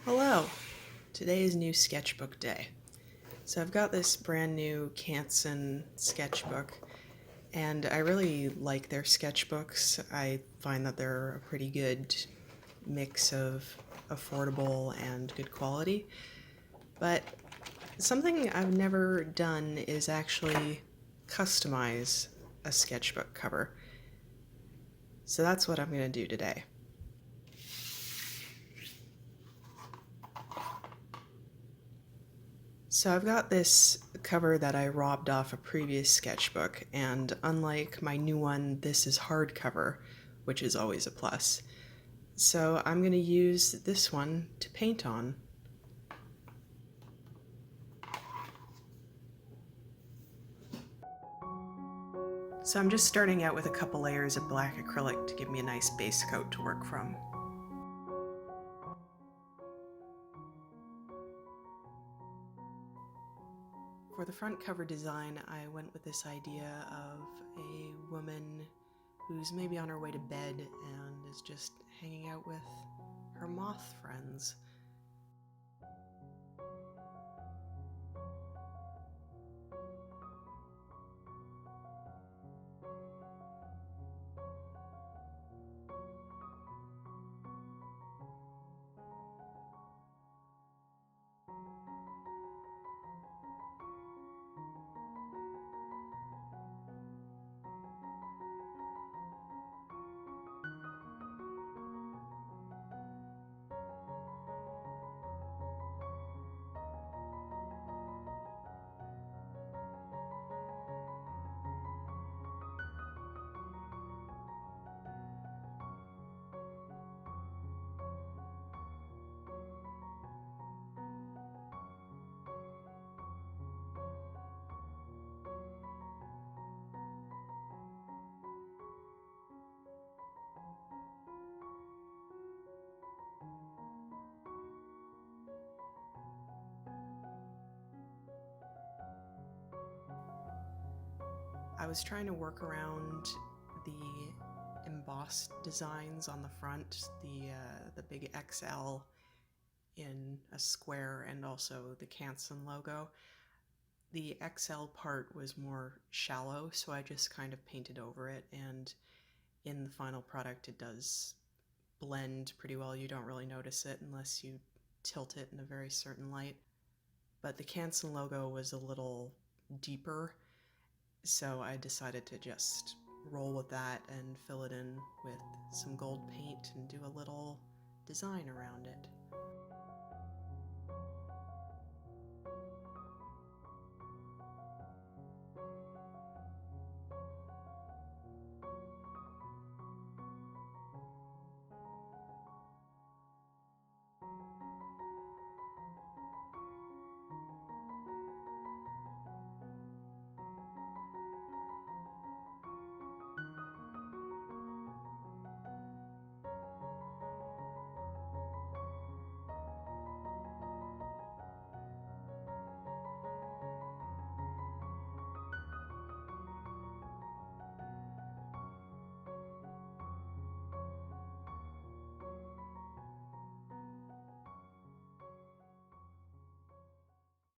Hello! Today is new sketchbook day. So I've got this brand new Canson sketchbook, and I really like their sketchbooks. I find that they're a pretty good mix of affordable and good quality. But something I've never done is actually customize a sketchbook cover. So that's what I'm going to do today. So I've got this cover that I robbed off a previous sketchbook, and unlike my new one, this is hardcover, which is always a plus. So I'm going to use this one to paint on. So I'm just starting out with a couple layers of black acrylic to give me a nice base coat to work from. For the front cover design, I went with this idea of a woman who's maybe on her way to bed and is just hanging out with her moth friends. I was trying to work around the embossed designs on the front, the big XL in a square, and also the Canson logo. The XL part was more shallow, so I just kind of painted over it, and in the final product it does blend pretty well. You don't really notice it unless you tilt it in a very certain light. But the Canson logo was a little deeper, so I decided to just roll with that and fill it in with some gold paint and do a little design around it.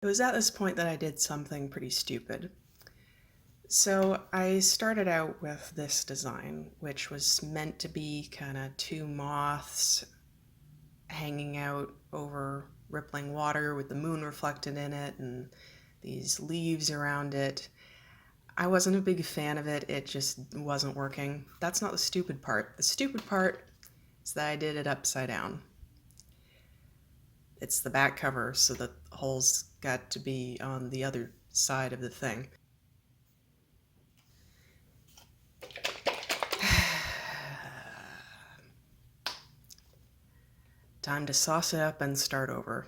It was at this point that I did something pretty stupid. So I started out with this design, which was meant to be kind of two moths hanging out over rippling water with the moon reflected in it and these leaves around it. I wasn't a big fan of it. It just wasn't working. That's not the stupid part. The stupid part is that I did it upside down. It's the back cover, so the holes got to be on the other side of the thing. Time to sauce it up and start over.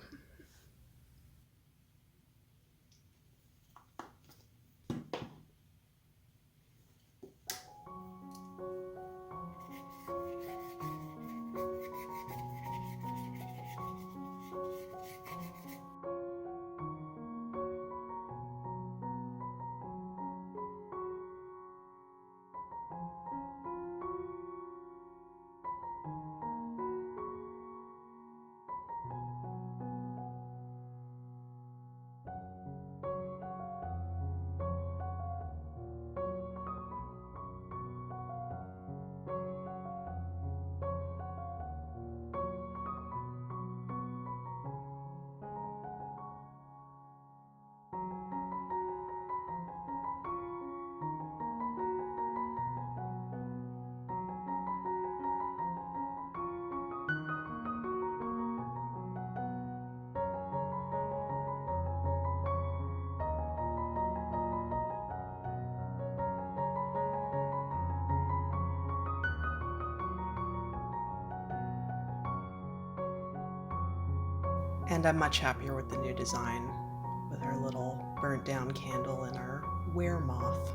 And I'm much happier with the new design, with our little burnt down candle and our weremoth.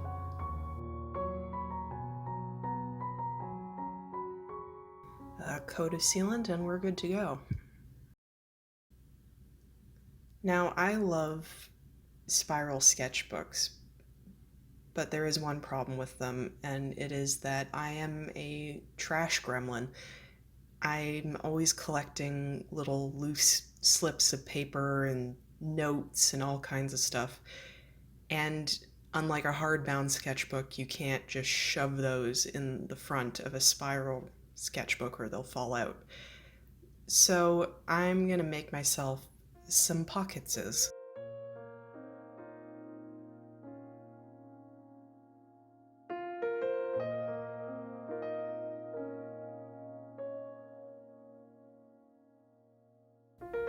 A coat of sealant and we're good to go. Now, I love spiral sketchbooks, but there is one problem with them, and it is that I am a trash gremlin. I'm always collecting little loose slips of paper and notes and all kinds of stuff. And unlike a hardbound sketchbook, you can't just shove those in the front of a spiral sketchbook or they'll fall out. So I'm gonna make myself some pocketses.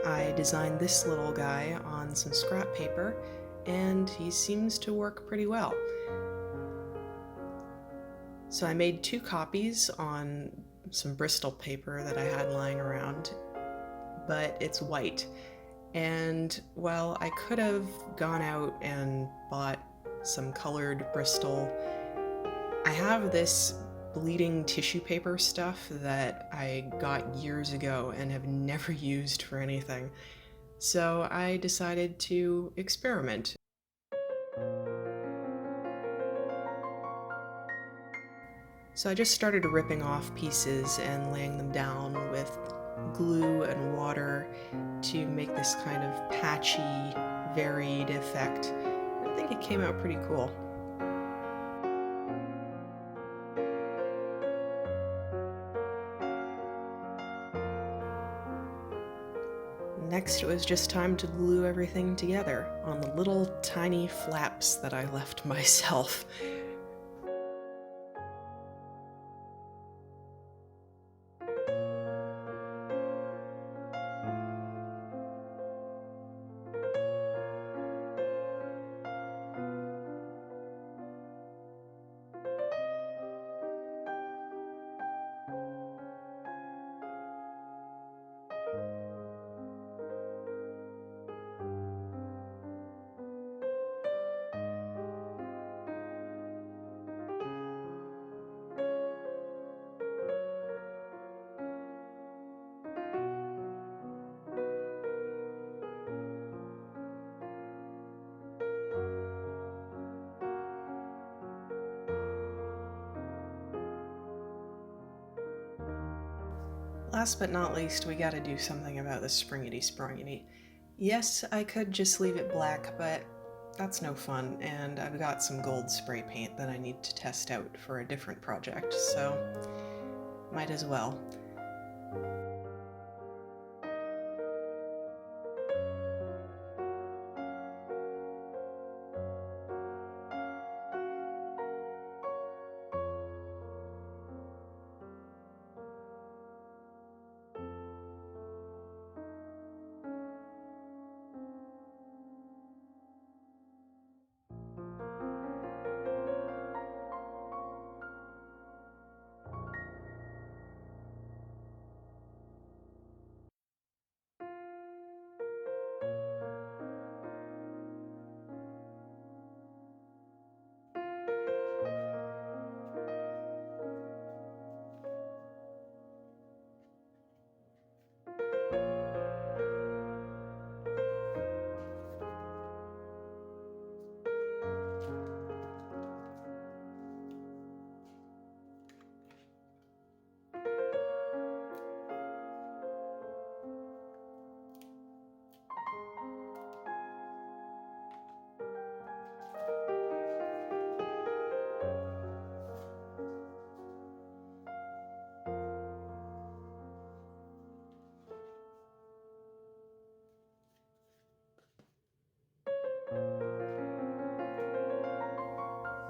I designed this little guy on some scrap paper, and he seems to work pretty well. So I made 2 copies on some Bristol paper that I had lying around, but it's white. And while I could have gone out and bought some colored Bristol, I have this bleeding tissue paper stuff that I got years ago and have never used for anything. So I decided to experiment. So I just started ripping off pieces and laying them down with glue and water to make this kind of patchy, varied effect. I think it came out pretty cool. Next, it was just time to glue everything together on the little tiny flaps that I left myself. Last but not least, we gotta do something about the springity-sprungity. Yes, I could just leave it black, but that's no fun, and I've got some gold spray paint that I need to test out for a different project, so might as well.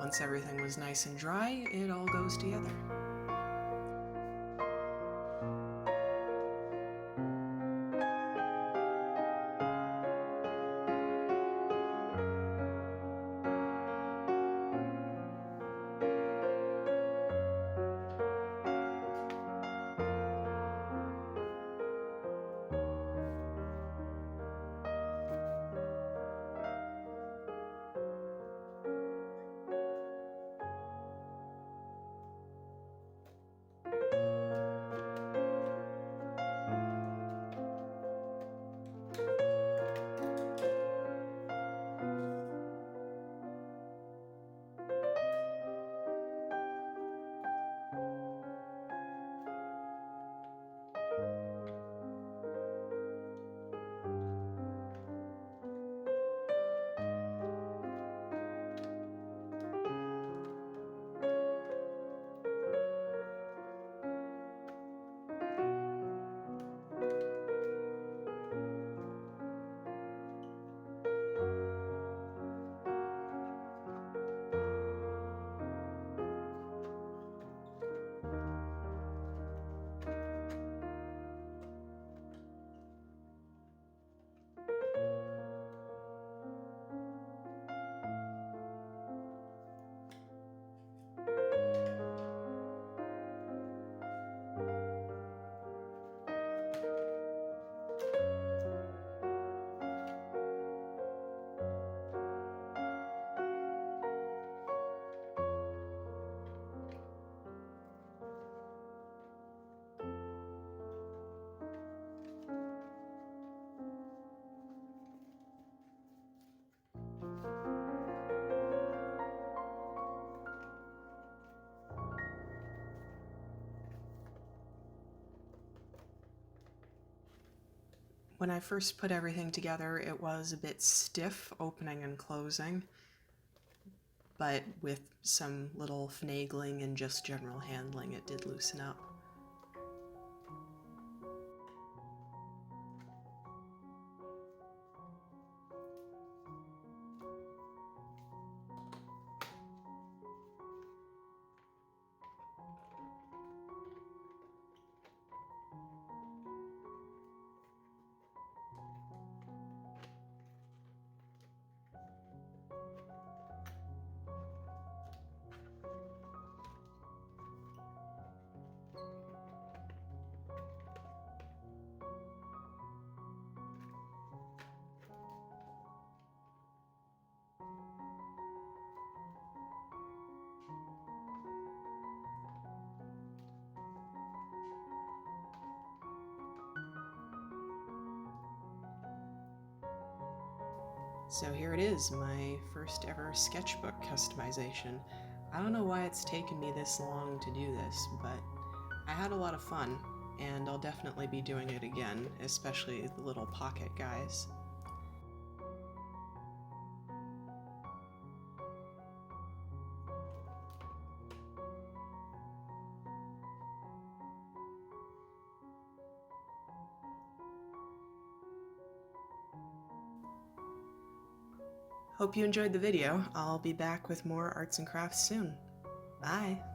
Once everything was nice and dry, it all goes together. When I first put everything together, it was a bit stiff opening and closing, but with some little finagling and just general handling, it did loosen up. So here it is, my first ever sketchbook customization. I don't know why it's taken me this long to do this, but I had a lot of fun, and I'll definitely be doing it again, especially the little pocket guys. Hope you enjoyed the video. I'll be back with more arts and crafts soon. Bye!